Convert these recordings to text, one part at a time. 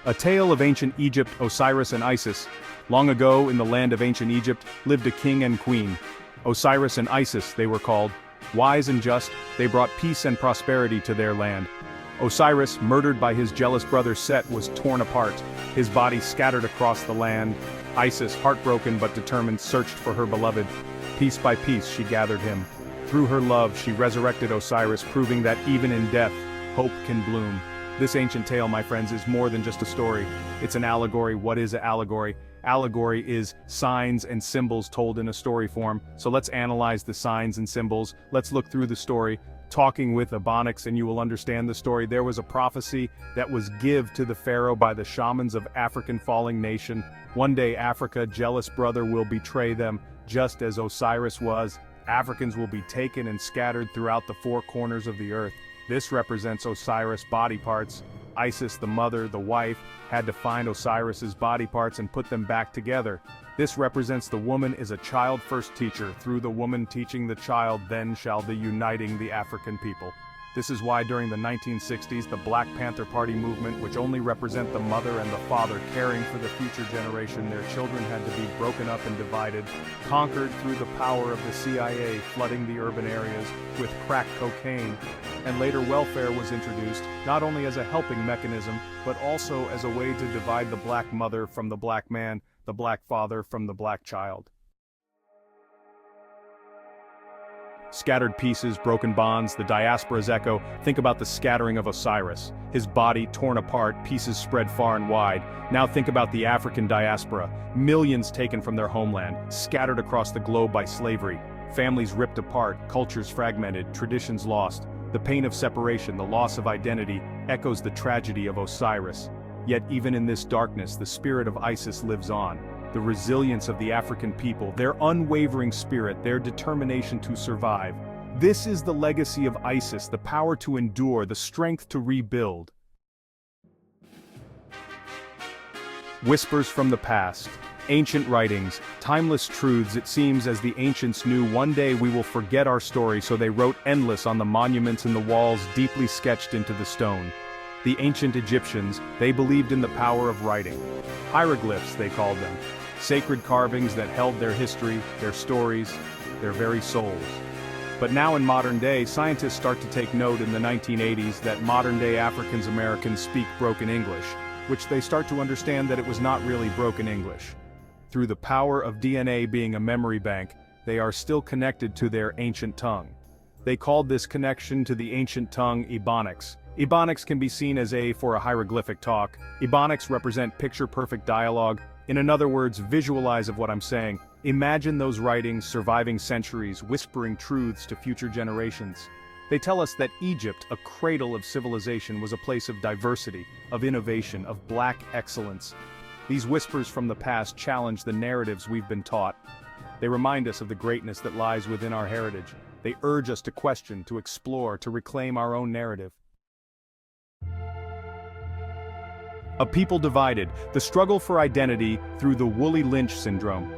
A tale of ancient Egypt, Osiris and Isis. Long ago, in the land of ancient Egypt, lived a king and queen. Osiris and Isis, they were called. Wise and just, they brought peace and prosperity to their land. Osiris, murdered by his jealous brother Set, was torn apart, his body scattered across the land. Isis, heartbroken but determined, searched for her beloved. Piece by piece she gathered him. Through her love she resurrected Osiris, proving that even in death, hope can bloom. This ancient tale, my friends, is more than just a story. It's an allegory. What is an allegory? Allegory is signs and symbols told in a story form. So let's analyze the signs and symbols. Let's look through the story. Talking with Ebonics and you will understand the story. There was a prophecy that was given to the pharaoh by the shamans of African falling nation. One day Africa, jealous brother, will betray them, just as Osiris was. Africans will be taken and scattered throughout the four corners of the earth. This represents Osiris' body parts. Isis, the mother, the wife, had to find Osiris's body parts and put them back together. This represents the woman is a child-first teacher. Through the woman teaching the child, then shall the uniting the African people. This is why during the 1960s, the Black Panther Party movement, which only represent the mother and the father caring for the future generation, their children had to be broken up and divided, conquered through the power of the CIA flooding the urban areas with crack cocaine, and later welfare was introduced, not only as a helping mechanism, but also as a way to divide the black mother from the black man, the black father from the black child. Scattered pieces, broken bonds, the diaspora's echo. Think about the scattering of Osiris. His body torn apart, pieces spread far and wide. Now think about the African diaspora. Millions taken from their homeland, scattered across the globe by slavery. Families ripped apart, cultures fragmented, traditions lost. The pain of separation, the loss of identity, echoes the tragedy of Osiris. Yet even in this darkness, the spirit of Isis lives on. The resilience of the African people, their unwavering spirit, their determination to survive. This is the legacy of Isis, the power to endure, the strength to rebuild. Whispers from the past, ancient writings, timeless truths. It seems as the ancients knew one day we will forget our story, so they wrote endless on the monuments and the walls deeply sketched into the stone. The ancient Egyptians, they believed in the power of writing. Hieroglyphs, they called them. Sacred carvings that held their history, their stories, their very souls. But now in modern day, scientists start to take note in the 1980s that modern-day African Americans speak broken English, which they start to understand that it was not really broken English. Through the power of DNA being a memory bank, they are still connected to their ancient tongue. They called this connection to the ancient tongue Ebonics. Ebonics can be seen as for a hieroglyphic talk. Ebonics represent picture-perfect dialogue. In other words, visualize of what I'm saying. Imagine those writings surviving centuries, whispering truths to future generations. They tell us that Egypt, a cradle of civilization, was a place of diversity, of innovation, of black excellence. These whispers from the past challenge the narratives we've been taught. They remind us of the greatness that lies within our heritage. They urge us to question, to explore, to reclaim our own narrative. A people divided, the struggle for identity through the Woolly Lynch syndrome.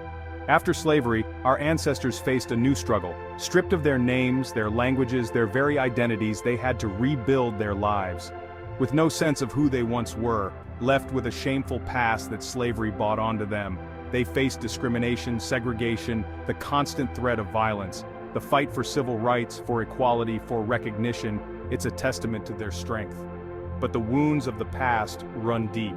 After slavery, our ancestors faced a new struggle. Stripped of their names, their languages, their very identities, they had to rebuild their lives. With no sense of who they once were, left with a shameful past that slavery brought onto them, they faced discrimination, segregation, the constant threat of violence. The fight for civil rights, for equality, for recognition, it's a testament to their strength. But the wounds of the past run deep.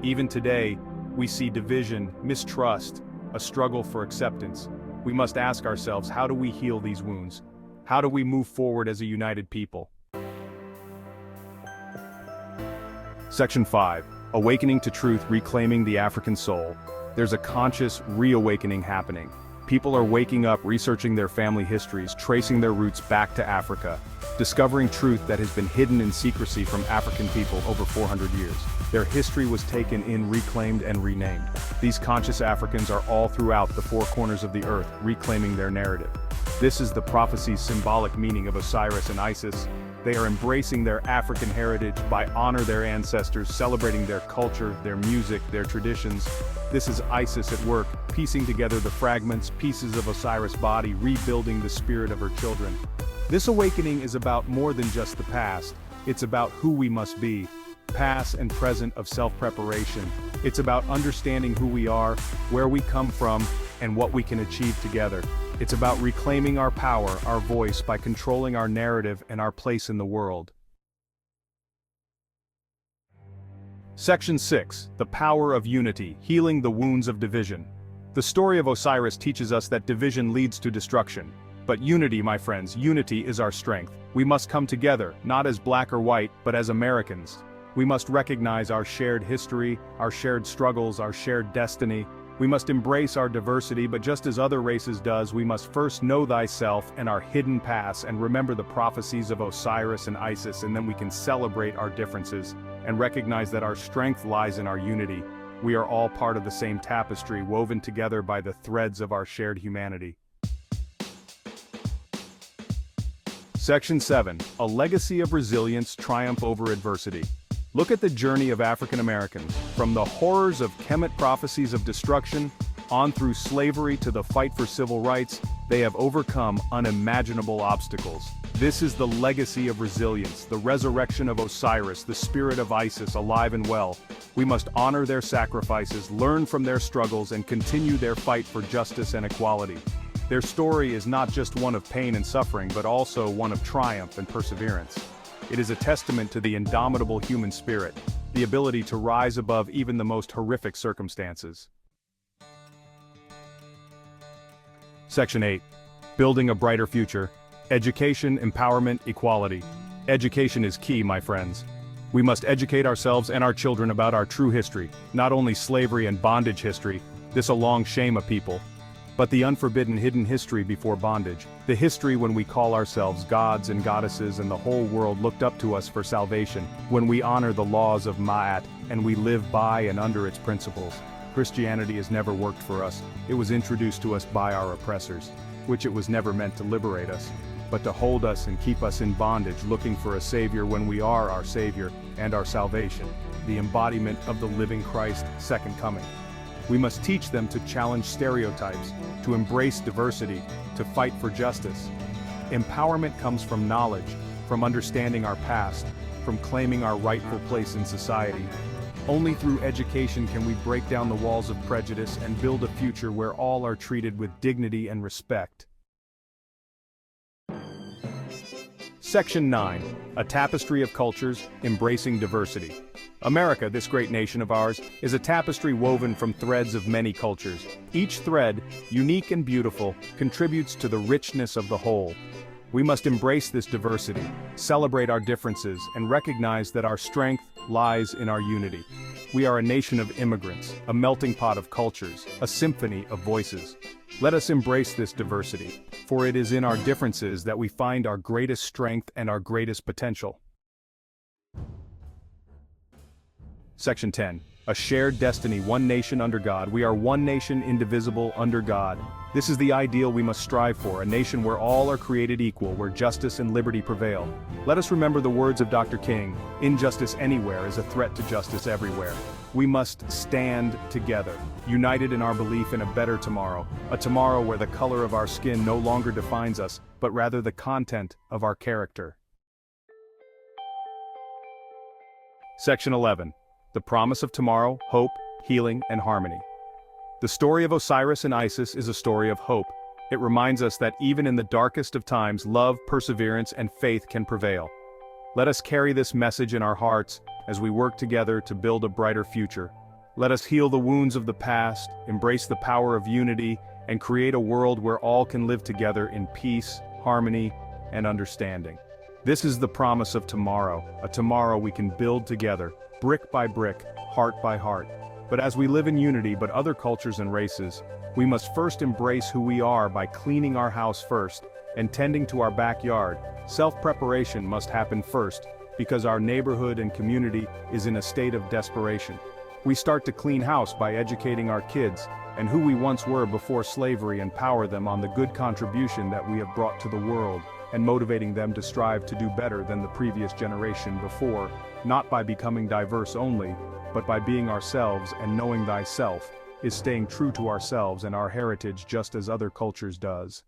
Even today, we see division, mistrust, a struggle for acceptance. We must ask ourselves, how do we heal these wounds? How do we move forward as a united people? Section 5. Awakening to Truth, Reclaiming the African Soul. There's a conscious reawakening happening. People are waking up, researching their family histories, tracing their roots back to Africa, discovering truth that has been hidden in secrecy from African people over 400 years. Their history was taken in, reclaimed, and renamed. These conscious Africans are all throughout the four corners of the earth, reclaiming their narrative. This is the prophecy's symbolic meaning of Osiris and Isis. They are embracing their African heritage by honor their ancestors, celebrating their culture, their music, their traditions. This is Isis at work, piecing together the fragments, pieces of Osiris' body, rebuilding the spirit of her children. This awakening is about more than just the past. It's about who we must be. past and present of self-preparation. It's about understanding who we are, where we come from, and what we can achieve together. It's about reclaiming our power, our voice, by controlling our narrative and our place in the world. Section 6. The Power of Unity, Healing the Wounds of Division. The story of Osiris teaches us that division leads to destruction. But unity, my friends, unity is our strength. We must come together, not as black or white, but as Americans. We must recognize our shared history, our shared struggles, our shared destiny. We must embrace our diversity, but just as other races does, we must first know thyself and our hidden past and remember the prophecies of Osiris and Isis, and then we can celebrate our differences and recognize that our strength lies in our unity. We are all part of the same tapestry, woven together by the threads of our shared humanity. Section 7. A Legacy of Resilience, Triumph over Adversity. Look at the journey of African Americans, from the horrors of Kemet prophecies of destruction, on through slavery to the fight for civil rights. They have overcome unimaginable obstacles. This is the legacy of resilience, the resurrection of Osiris, the spirit of Isis, alive and well. We must honor their sacrifices, learn from their struggles, and continue their fight for justice and equality. Their story is not just one of pain and suffering, but also one of triumph and perseverance. It is a testament to the indomitable human spirit, the ability to rise above even the most horrific circumstances. Section 8. Building a Brighter Future. Education, Empowerment, Equality. Education is key, my friends. We must educate ourselves and our children about our true history, not only slavery and bondage history, this a long shame of people, but the unforbidden hidden history before bondage, the history when we call ourselves gods and goddesses and the whole world looked up to us for salvation, when we honor the laws of Ma'at and we live by and under its principles. Christianity has never worked for us. It was introduced to us by our oppressors, which it was never meant to liberate us, but to hold us and keep us in bondage, looking for a Savior when we are our Savior and our salvation, the embodiment of the living Christ's second coming. We must teach them to challenge stereotypes, to embrace diversity, to fight for justice. Empowerment comes from knowledge, from understanding our past, from claiming our rightful place in society. Only through education can we break down the walls of prejudice and build a future where all are treated with dignity and respect. Section 9. A Tapestry of Cultures, Embracing Diversity. America, this great nation of ours, is a tapestry woven from threads of many cultures. Each thread, unique and beautiful, contributes to the richness of the whole. We must embrace this diversity, celebrate our differences, and recognize that our strength lies in our unity. We are a nation of immigrants, a melting pot of cultures, a symphony of voices. Let us embrace this diversity, for it is in our differences that we find our greatest strength and our greatest potential. Section 10. A Shared Destiny, One Nation Under God. We are one nation, indivisible, under God. This is the ideal we must strive for, a nation where all are created equal, where justice and liberty prevail. Let us remember the words of Dr. King, "Injustice anywhere is a threat to justice everywhere." We must stand together, united in our belief in a better tomorrow, a tomorrow where the color of our skin no longer defines us, but rather the content of our character. Section 11. The Promise of Tomorrow, Hope, Healing, and Harmony. The story of Osiris and Isis is a story of hope. It reminds us that even in the darkest of times, love, perseverance, and faith can prevail. Let us carry this message in our hearts as we work together to build a brighter future. Let us heal the wounds of the past, embrace the power of unity, and create a world where all can live together in peace, harmony, and understanding. This is the promise of tomorrow, a tomorrow we can build together, brick by brick, heart by heart. But as we live in unity but other cultures and races, we must first embrace who we are by cleaning our house first and tending to our backyard. Self-preparation must happen first, because our neighborhood and community is in a state of desperation. We start to clean house by educating our kids and who we once were before slavery, empower them on the good contribution that we have brought to the world, and motivating them to strive to do better than the previous generation before, not by becoming diverse only, but by being ourselves. And knowing thyself is staying true to ourselves and our heritage just as other cultures does.